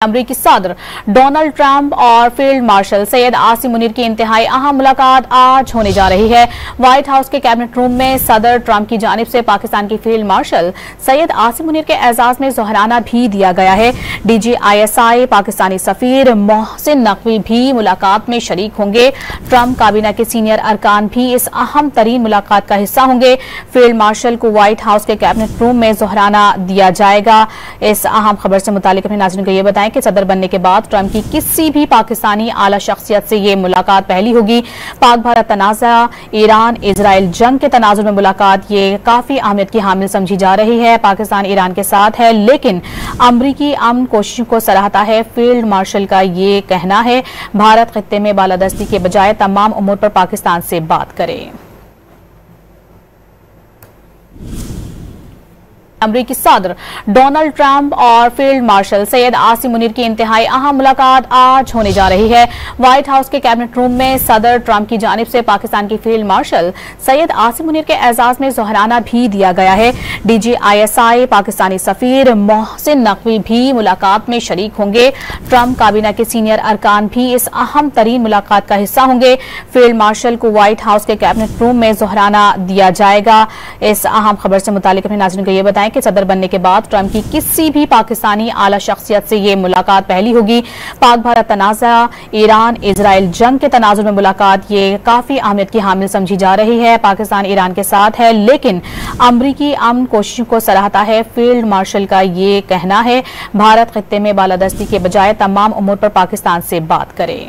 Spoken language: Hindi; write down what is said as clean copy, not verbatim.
अमरीकी सदर डोनाल्ड ट्रंप और फील्ड मार्शल सैयद आसिम मुनीर की इंतहाई अहम मुलाकात आज होने जा रही है। व्हाइट हाउस के कैबिनेट रूम में सदर ट्रंप की जानिब से पाकिस्तान की फील्ड मार्शल सैयद आसिम मुनीर के एजाज में ज़ोहराना भी दिया गया है। DGISI पाकिस्तानी सफीर मोहसिन नकवी भी मुलाकात में शरीक होंगे। ट्रंप काबीना के सीनियर अरकान भी इस अहम तरीन मुलाकात का हिस्सा होंगे। फील्ड मार्शल को व्हाइट हाउस के कैबिनेट रूम में ज़ोहराना दिया जाएगा। इस अहम खबर से मुतालिक अपने नाज़रीन को यह बताएं कि सदर बनने के बाद ट्रंप की किसी भी पाकिस्तानी आला शख्सियत से यह मुलाकात पहली होगी। पाक भारत तनाज़ा, ईरान इजराइल जंग के तनाजुर में मुलाकात ये काफी अहमियत की हामिल समझी जा रही है। पाकिस्तान ईरान के साथ है, लेकिन अमरीकी अमन कोशिशों को सराहता है। फील्ड मार्शल का ये कहना है, भारत खित्ते में बालादस्ती के बजाय तमाम उमूर पर पाकिस्तान से बात करे। अमरीकी सदर डोनाल्ड ट्रंप और फील्ड मार्शल सैयद आसिम मुनीर की इंतहाई अहम मुलाकात आज होने जा रही है। व्हाइट हाउस के कैबिनेट रूम में सदर ट्रंप की जानिब से पाकिस्तान की फील्ड मार्शल सैयद आसिम मुनीर के एजाज में ज़ोहराना भी दिया गया है। DGISI पाकिस्तानी सफीर मोहसिन नकवी भी मुलाकात में शरीक होंगे। ट्रंप काबीना के सीनियर अरकान भी इस अहम तरीन मुलाकात का हिस्सा होंगे। फील्ड मार्शल को व्हाइट हाउस के कैबिनेट रूम में ज़ोहराना दिया जाएगा। इस अहम खबर से मुतालिक अपने नाज़रीन को यह बताएं कि सदर बनने के बाद ट्रंप की किसी भी पाकिस्तानी आला शख्सियत से यह मुलाकात पहली होगी। पाक भारत तनाज़ा, ईरान इजराइल जंग के तनाजुर में मुलाकात ये काफी अहमियत की हामिल समझी जा रही है। पाकिस्तान ईरान के साथ है, लेकिन अमरीकी अमन कोशिशों को सराहता है। फील्ड मार्शल का ये कहना है, भारत खित्ते में बालादस्ती के बजाय तमाम उमूर पर पाकिस्तान से बात करे।